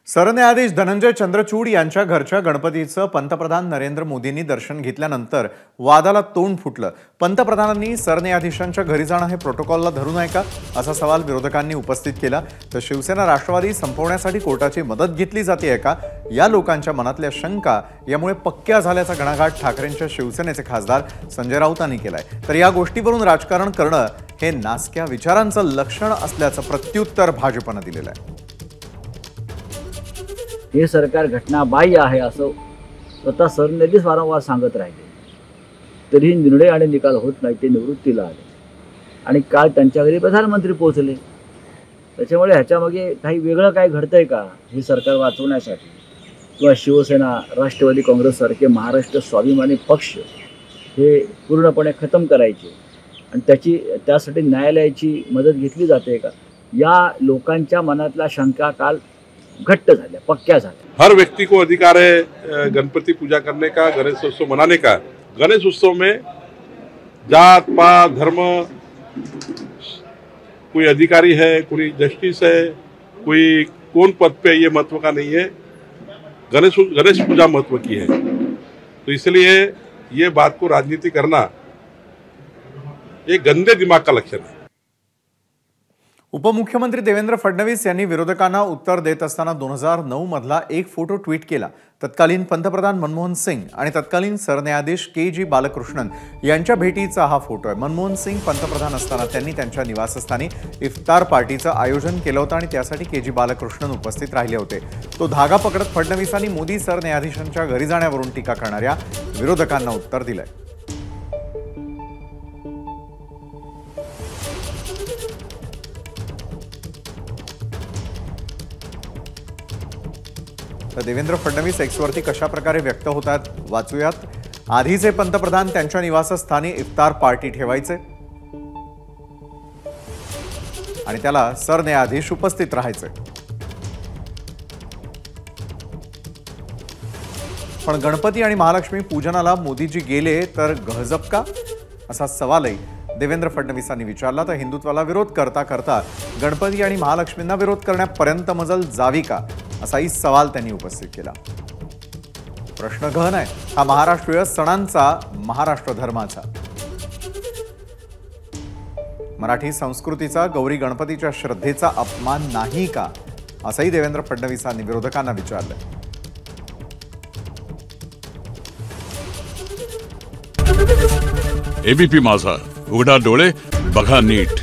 सरन्यायाधीश धनंजय चंद्रचूड यांच्या घरच्या गणपतीचं पंतप्रधान नरेंद्र मोदींनी दर्शन घेतल्यानंतर वादाला तोंड फुटलं। पंतप्रधानांनी सरन्यायाधीशांच्या घरी जाणं हे प्रोटोकॉलला धरून आहे का, असा सवाल विरोधकांनी उपस्थित केला। तर शिवसेना राष्ट्रवादी संपवण्यासाठी कोर्टाची मदत घेतली जाते का, या लोकांच्या मनातल्या शंका यामुळे पक्क्या झाल्याचा घणाघात ठाकरेंच्या शिवसेनेचे खासदार संजय राऊतांनी केलाय। तर या गोष्टीवरून राजकारण करणं हे नासक्या विचारांचं लक्षण असल्याचं प्रत्युत्तर भाजपने दिलेलं आहे। हे सरकार घटनाबाह्य आहे असं स्वतः सरन्यायाधीश वारंवार सांगत राहिले, तरीही निर्णय आणि निकाल होत नाही। ते निवृत्तीला आले आणि काल त्यांच्या घरी प्रधानमंत्री पोहोचले। त्याच्यामुळे ह्याच्यामागे काही वेगळं काय घडतंय का हे सरकार वाचवण्यासाठी किंवा शिवसेना राष्ट्रवादी काँग्रेससारखे महाराष्ट्र स्वाभिमानी पक्ष हे पूर्णपणे खतम करायचे आणि त्यासाठी न्यायालयाची मदत घेतली जाते का, या लोकांच्या मनातल्या शंका काल घट्ट झाल्या, पक्क्या झाल्या। हर व्यक्ति को अधिकार है गणपति पूजा करने का, गणेश उत्सव मनाने का। गणेश उत्सव में जात पात धर्म, कोई अधिकारी है, कोई जस्टिस है, कोई कौन पद पे, ये महत्व का नहीं है। गणेश पूजा महत्व की है। तो इसलिए ये बात को राजनीति करना ये गंदे दिमाग का लक्षण है। उपमुख्यमंत्री देवेंद्र फडणवीस यांनी विरोधकांना उत्तर देत असताना 2009 मधला एक फोटो ट्विट केला। तत्कालीन पंतप्रधान मनमोहन सिंग आणि तत्कालीन सरन्यायाधीश के.जी. बालकृष्णन यांच्या भेटीचा हा फोटो आहे। मनमोहन सिंग पंतप्रधान असताना त्यांनी त्यांच्या निवासस्थानी इफ्तार पार्टीचं आयोजन केलं होतं आणि त्यासाठी के.जी. बालकृष्णन उपस्थित राहिले होते। तो धागा पकडत फडणवीसांनी मोदी सरन्यायाधीशांच्या घरी जाण्यावरून टीका करणाऱ्या विरोधकांना उत्तर दिलंय। तर देवेंद्र फडणवीस एक्सवरती कशा प्रकारे व्यक्त होतात वाचूयात। आधीचे पंतप्रधान त्यांच्या निवासस्थानी इफ्तार पार्टी ठेवायचे आणि त्याला सरन्यायाधीश उपस्थित राहायचे, पण गणपती आणि महालक्ष्मी पूजनाला मोदीजी गेले तर गहजब का, असा सवालही देवेंद्र फडणवीसांनी विचारला। तर हिंदुत्वाला विरोध करता करता गणपती आणि महालक्ष्मींना विरोध करण्यापर्यंत मजल जावी का, असाही सवाल त्यांनी उपस्थित केला। प्रश्न गहन आहे हा महाराष्ट्रीय सणांचा, महाराष्ट्र धर्माचा, मराठी संस्कृतीचा, गौरी गणपतीच्या श्रद्धेचा अपमान नाही का, असंही देवेंद्र फडणवीसांनी विरोधकांना विचारलं। एबीपी माझा, उघडा डोळे बघा नीट।